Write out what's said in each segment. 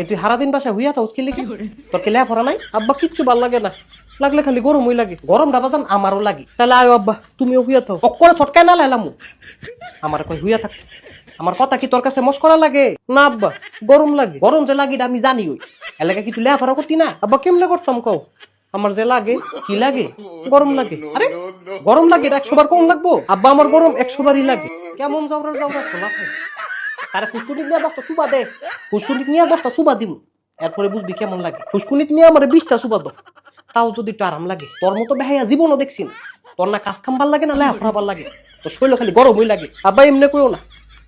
এ তুই সারাদিন বাসায় হুইয়া থাকস কি লিখি? তোর কি লেয়া পড়া নাই? আব্বা কিচ্ছু ভাল লাগে না, লাগলে খালি গরমই লাগে। গরমটা বাজান আমারও লাগে। তাহলে আয় আব্বা তুমিও হুইয়া থাও। অক্করে ছটকায় না লাইলাম আমার কই হুইয়া থাক। আমার কথা কি তোর কাছে মস্করা লাগে? না আব্বা গরম লাগে। গরম যে লাগে এটা আমি জানি। ওই এলাকা কি তুই লেয়া পড়া করতি না? আব্বা কেমনে করতাম কও? আমার যে লাগে কি লাগে? গরম লাগে। আরে গরম লাগে এটা 100 বার কম লাগবো? আব্বা আমার গরম 100 বারই লাগে। কেমন যাওরা খোলা থাকে। তারা ফুসকুনিক নিয়ে 10টা সুবা দে। ফুসকুনিক নিয়ে 10টা সুবা দিম, এরপরে বুঝবি কেমন লাগে। ফুসকুনিক নিয়ে আমার 20টা সুবা দাও, তাও যদি একটু আরাম লাগে। তোর মতো বেহাইয়া জীবনও দেখছি না। তোর না কাজ কাম ভাল লাগে না লেহা ভাল লাগে, তোর শরীর খালি গরমই লাগে। আব্বা এমনি কইও না,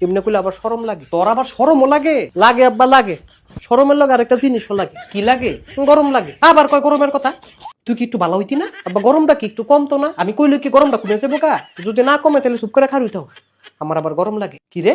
এমনি কইলে আবার শরম লাগে। তোর আবার শরমও লাগে? লাগে আব্বা লাগে। শরমের লগে আরেকটা জিনিসও লাগে। কি লাগে? গরম লাগে। আবার কয় গরমের কথা। তুই কি একটু ভালো হইতি না? আব্বা গরমটা কি একটু কমতো না? আমি কইলে কি গরমটা কমেছে বোকা? যদি না কমে তাহলে চুপ করে খারুই থাও। আমার আবার গরম লাগে। কি রে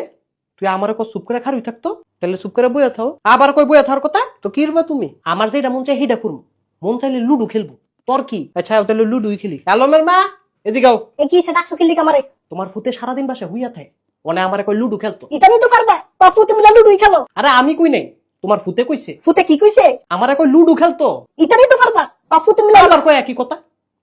তুই আমার কো চুপ করে খারুই থাকতো? তাহলে চুপ করে বইয়া থাও। আবার কই বইয়া থাকার কথা? তো কি করবা তুমি? আমার যেটা মন চাই সেইটা করবো। মন চাইলে লুডু খেলবো। তোর কি? আচ্ছা তাহলে লুডুই খেলি। আলমের মা এদিকে আও। এ কি সেটা ডাকছো কিল্লি কামারে? তোমার ফুতে সারাদিন বাসা হুইয়া থাকে, মানে আমারে কই লুডু খেলতো। ইতানি তো পারবা, বাপু তুমি লুডুই খেলো। আরে আমি কই নাই, তোমার ফুতে কইছে। ফুতে কি কইছে? আমারে কই লুডু খেলতো। ইতানি তো পারবা, বাপু তুমি আবার কই একই কথা।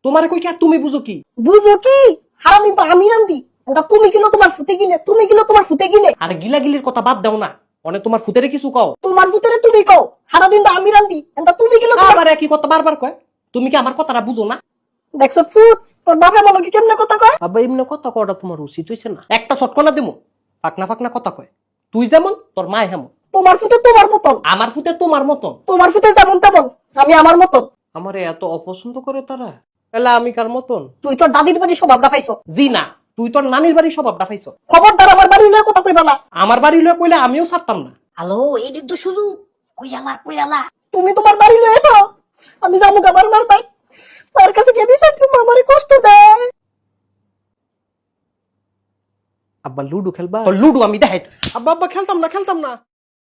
তোমারে কই কি আর তুমি বুঝো কি? বুঝো কি? সারাদিন তো আমি রান্দি, এটা তুমি কিলো তোমার ফুতে গিলে, তুমি কিলো তোমার ফুতে গিলে। আরে গিলাগিলির কথা বাদ দাও না, অনেক তোমার ফুতেরে কিছু কও। তোমার ফুতেরে তুমি কও, সারাদিন তো আমি রান্দি, এটা তুমি কিলো তোমার। আবার একই কথা বারবার কয়। তুমি কি আমার কথাটা বুঝো না? দেখছো ফুট, তোর বাপে বলো কি কেমনে কথা কয়? আব্বা এমনি কথা কওয়াটা তোমার উচিত হইছে না। একটা চটকনা দিমু, পাকনা পাকনা কথা কয়। তুই যেমন তোর মা হেমন। তোমার ফুতে তোমার মতন, আমার ফুতে তোমার মতন। তোমার ফুতে যেমন তেমন, আমি আমার মতন। আমারে এত অপছন্দ করে তারা, তাহলে আমি কার মতন? তুই তোর দাদির বাড়ি স্বভাবটা পাইছো। জি না, তুই তোর নানির বাড়ি স্বভাবটা পাইছো। খবরদার আমার বাড়ি নিয়ে কথা কইবা না। আমার বাড়ি লয়ে কইলে আমিও ছাড়তাম না। হ্যালো, এই তো শুরু। কইয়ালা তুমি তোমার বাড়ি লয়ে তো, আমি জামু গাবার মার পাই। তার কাছে গিয়ে বিষয় তুমি আমারে কষ্ট দেয়। আব্বা লুডু খেলবা? লুডু আমি দেখাইতেছি। আব্বা আব্বা খেলতাম না।